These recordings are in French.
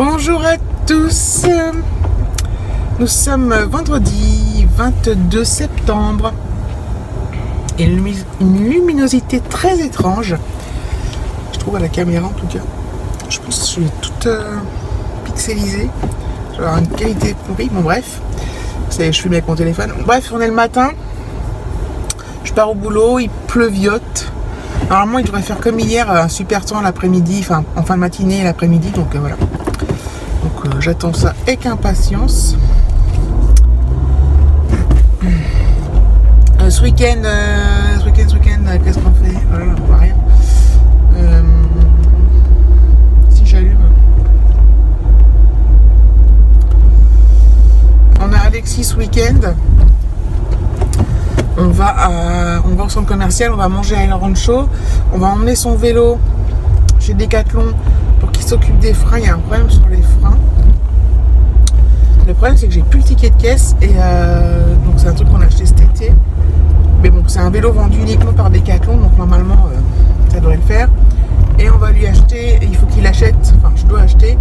Bonjour à tous, nous sommes vendredi 22 septembre et une luminosité très étrange, je trouve à la caméra en tout cas. Je pense que je suis toute pixelisée, je vais avoir une qualité pourrie, bon bref, je filme avec mon téléphone. Bref, on est le matin, je pars au boulot, il pleuviote. Normalement il devrait faire comme hier, un super temps l'après-midi, enfin en fin de matinée et l'après-midi, donc voilà. Donc j'attends ça avec impatience. Ce week-end, qu'est-ce qu'on fait? Voilà, on voit rien. Si j'allume. On a Alexis ce week-end. On va au centre commercial, on va manger à El Rancho. On va emmener son vélo chez Decathlon pour qu'il s'occupe des freins. Il y a un problème sur les freins. Le problème c'est que j'ai plus le ticket de caisse et donc c'est un truc qu'on a acheté cet été. Mais bon, c'est un vélo vendu uniquement par Decathlon, donc normalement ça devrait le faire. Et on va lui acheter, il faut qu'il achète, enfin je dois acheter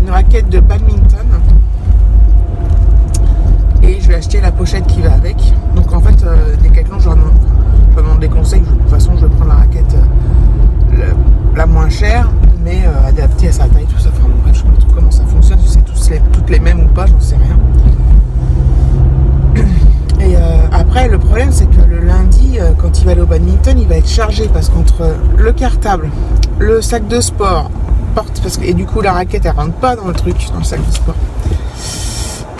une raquette de badminton. Et je vais acheter la pochette qui va avec. Donc en fait, Decathlon, je leur demande des conseils. De toute façon, je vais prendre la raquette la moins chère, mais adaptée à sa taille, tout ça. Enfin bon, bref, je sais pas trop comment ça fonctionne, si c'est toutes les mêmes ou pas, j'en sais rien. Et après, le problème, c'est que le lundi, quand il va aller au badminton, il va être chargé parce qu'entre le cartable, le sac de sport, et du coup, la raquette, elle rentre pas dans le truc, dans le sac de sport.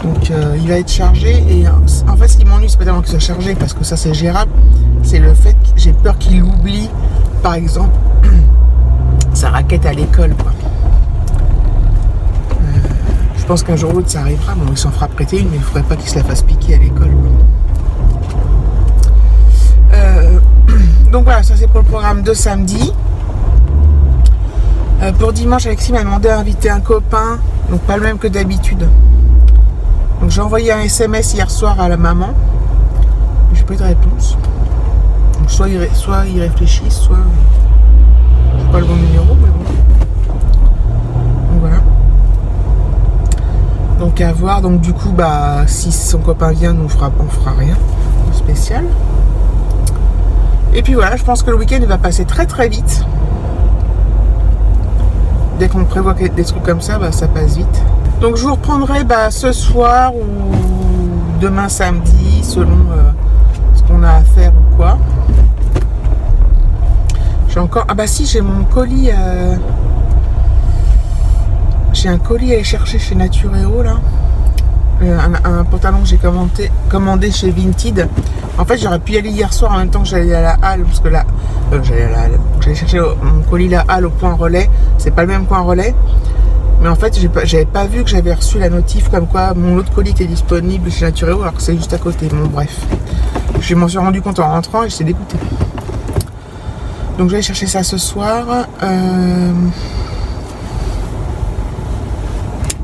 Donc il va être chargé et en fait ce qui m'ennuie c'est pas tellement qu'il soit chargé parce que ça c'est gérable, c'est le fait que j'ai peur qu'il oublie par exemple sa raquette à l'école quoi. Je pense qu'un jour ou l'autre ça arrivera, bon il s'en fera prêter une mais il faudrait pas qu'il se la fasse piquer à l'école donc voilà, ça c'est pour le programme de samedi. Pour dimanche, Alexis m'a demandé d'inviter un copain, donc pas le même que d'habitude. Donc j'ai envoyé un SMS hier soir à la maman, j'ai pas eu de réponse. Donc soit il réfléchit, soit c'est pas le bon numéro, mais bon. Donc voilà. Donc à voir. Donc du coup, bah si son copain vient, on fera rien de spécial. Et puis voilà, je pense que le week-end il va passer très très vite. Dès qu'on prévoit des trucs comme ça, bah ça passe vite. Donc je vous reprendrai ce soir ou demain samedi, selon ce qu'on a à faire ou quoi. J'ai encore... Ah bah si, j'ai mon colis... J'ai un colis à aller chercher chez Natureo là. Un pantalon que j'ai commandé chez Vinted. En fait j'aurais pu y aller hier soir en même temps que j'allais à la halle. Parce que là... j'allais chercher mon colis la halle au point relais. C'est pas le même point relais. Mais en fait, j'avais pas vu que j'avais reçu la notif comme quoi mon autre colis était disponible chez Natureo alors que c'est juste à côté. Bon, bref. Je m'en suis rendu compte en rentrant et j'étais dégoûtée. Donc, je vais aller chercher ça ce soir.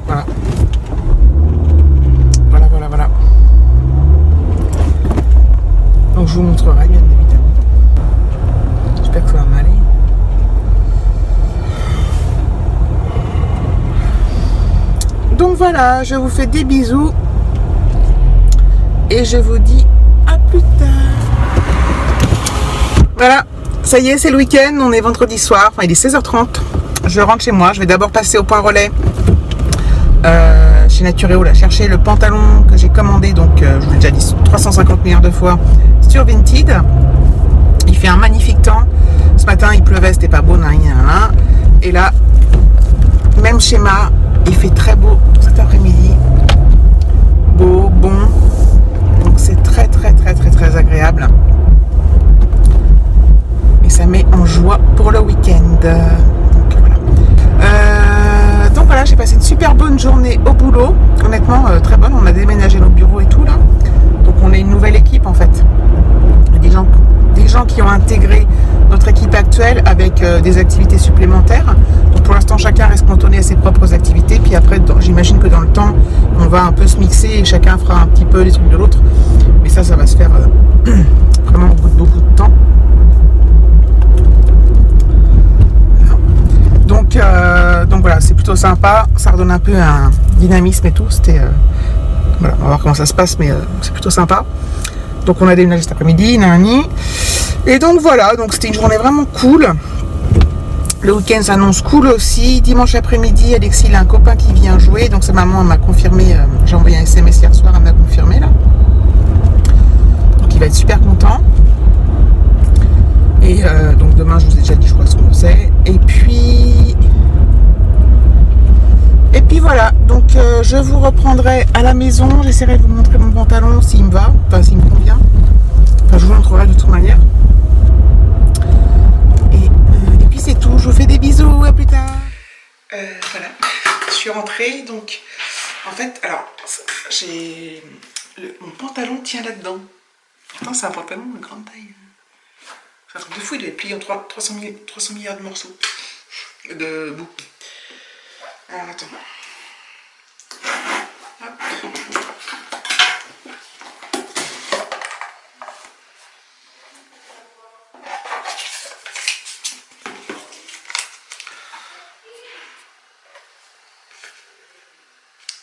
Voilà. Voilà. Donc, je vous montrerai bien évidemment. J'espère que ça va m'aller. Donc voilà, je vous fais des bisous et je vous dis à plus tard. Voilà, ça y est, c'est le week-end, on est vendredi soir, enfin il est 16h30. Je rentre chez moi, je vais d'abord passer au point relais chez Natureo, là, chercher le pantalon que j'ai commandé, donc je vous l'ai déjà dit 350 milliards de fois sur Vinted. Il fait un magnifique temps. Ce matin il pleuvait, c'était pas beau, et là, même schéma. Il fait très beau cet après-midi, beau, bon, donc c'est très agréable et ça met en joie pour le week-end. Donc voilà, j'ai passé une super bonne journée au boulot, honnêtement très bonne. On a déménagé nos bureaux et tout là, donc on est une nouvelle équipe en fait. Des gens qui ont intégré notre équipe actuelle avec des activités supplémentaires. Donc pour l'instant chacun reste cantonné à ses propres activités, puis après j'imagine que dans le temps on va un peu se mixer et chacun fera un petit peu les trucs de l'autre, mais ça va se faire vraiment au bout de beaucoup de temps. Donc voilà, c'est plutôt ça. sympa, ça redonne un peu un dynamisme et tout. C'était voilà, on va voir comment ça se passe, mais c'est plutôt sympa. Donc on a déménagé cet après-midi, nani. Et donc voilà, donc c'était une journée vraiment cool. Le week-end s'annonce cool aussi. Dimanche après-midi, Alexis, il a un copain qui vient jouer. Donc sa maman m'a confirmé, j'ai envoyé un SMS hier soir, elle m'a confirmé là. Donc il va être super content. Et donc demain, je vous ai déjà dit, je crois, ce qu'on sait. Et puis voilà, donc je vous reprendrai à la maison. J'essaierai de vous montrer mon pantalon s'il me va, enfin s'il me convient. Enfin, je vous montrerai de toute manière. Et puis c'est tout. Je vous fais des bisous. À plus tard. Voilà, je suis rentrée. Donc, en fait, alors, mon pantalon tient là-dedans. Pourtant, c'est un pantalon de grande taille. C'est un truc de fou. Il doit être plié en 300 milliards de morceaux de bouts. Alors, attends. Hop.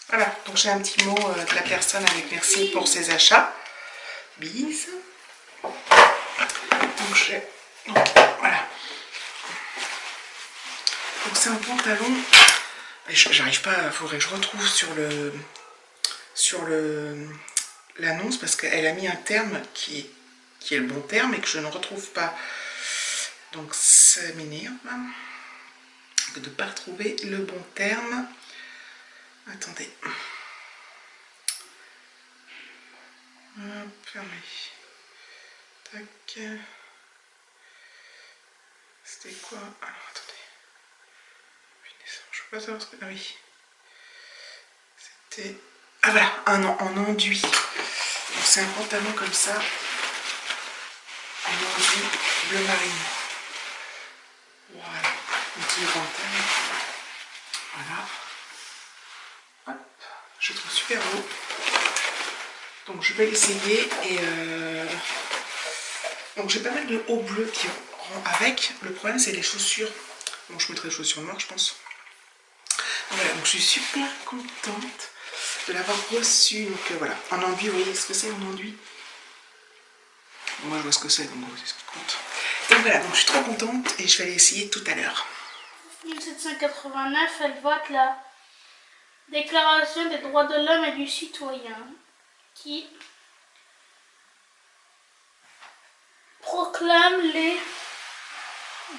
Voilà, donc j'ai un petit mot de la personne avec merci pour ses achats. Bis. Donc voilà. Donc c'est un pantalon. J'arrive pas, il faudrait que je retrouve sur l'annonce parce qu'elle a mis un terme qui est le bon terme et que je ne retrouve pas. Donc ça m'énerve de ne pas retrouver le bon terme. Attendez. Hop, fermé. Tac. C'était quoi? Alors, attendez. Je peux pas savoir ce que... Ah oui. C'était... Ah voilà, en enduit. Donc c'est un pantalon comme ça. En enduit bleu marine. Voilà. Un petit pantalon. Voilà. Hop. Je trouve super beau. Donc je vais l'essayer et donc j'ai pas mal de hauts bleus qui vont avec. Le problème c'est les chaussures. Bon, je mettrai les chaussures noires je pense. Donc, voilà, donc je suis super contente de l'avoir reçu. Donc voilà, en enduit, vous voyez ce que c'est en enduit? Bon, moi je vois ce que c'est, donc c'est ce qui compte. Donc voilà, donc je suis trop contente et je vais aller essayer tout à l'heure. 1789, elle vote la Déclaration des droits de l'homme et du citoyen, qui proclame les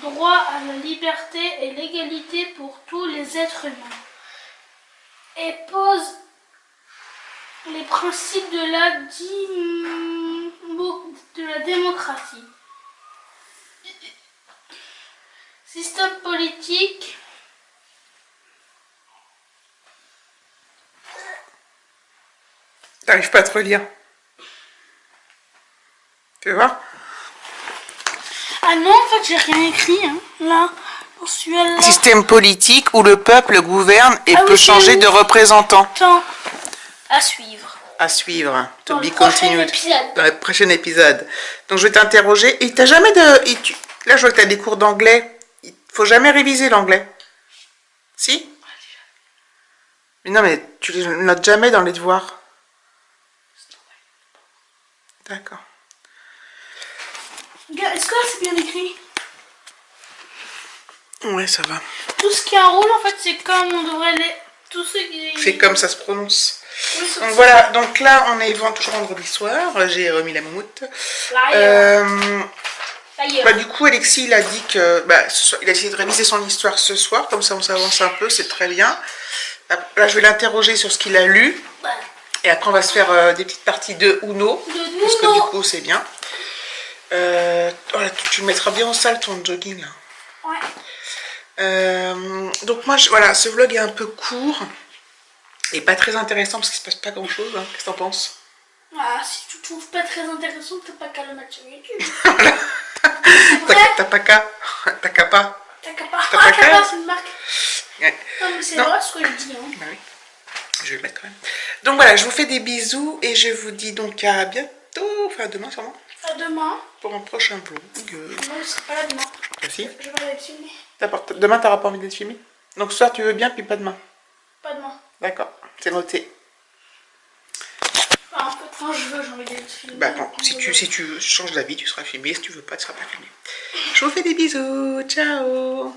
droits à la liberté et l'égalité pour tous les êtres humains et pose les principes de la démocratie. Système politique. T'arrives pas à te relire. Tu veux voir? Ah non, en fait, j'ai rien écrit, hein. Là, pour celui-là. Système politique où le peuple gouverne et peut changer de représentant. Temps à suivre. À suivre. Dans le prochain épisode. Dans le prochain épisode. Donc je vais t'interroger. Et t'as jamais de... Là, je vois que t'as des cours d'anglais. Il faut jamais réviser l'anglais. Si? Mais non, mais tu les notes jamais dans les devoirs. D'accord. Est-ce que là c'est bien écrit? Ouais, ça va. Tout ce qui enroule, en fait, c'est comme on devrait les... Tout ce qui... C'est comme ça se prononce. Oui, donc voilà, donc là on est toujours vendredi soir. J'ai remis la moumoute. Du coup, Alexis il a dit que il a essayé de réviser son histoire ce soir, comme ça on s'avance un peu, c'est très bien. Là je vais l'interroger sur ce qu'il a lu. Voilà. Et après on va se faire des petites parties de Uno. Parce que du coup c'est bien. Voilà, tu le mettras bien en salle ton jogging là. Ouais. Donc moi voilà, ce vlog est un peu court et pas très intéressant parce qu'il se passe pas grand chose, hein. Qu'est-ce que t'en penses? Ah, si tu trouves pas très intéressant, t'as pas qu'à le mettre sur YouTube. T'as pas qu'à. T'as qu'à pas. T'as qu'à pas. T'as pas qu'à, c'est une marque. Ouais. Non mais c'est vrai ce que je dis, hein. Bah oui, je vais le mettre quand même. Donc voilà, je vous fais des bisous et je vous dis donc à bientôt, enfin demain sûrement. À demain. Pour un prochain vlog. Non, je serai pas là demain. Ah si? Je vais aller filmer. Demain t'auras pas envie d'être filmé? Donc ce soir, tu veux bien, puis pas demain. Pas demain. D'accord, c'est noté. Enfin, en fait, quand je veux, j'ai envie d'être filmé. Bah bon, si tu changes d'avis, tu seras filmé. Si tu veux pas, tu seras pas filmé. Je vous fais des bisous. Ciao.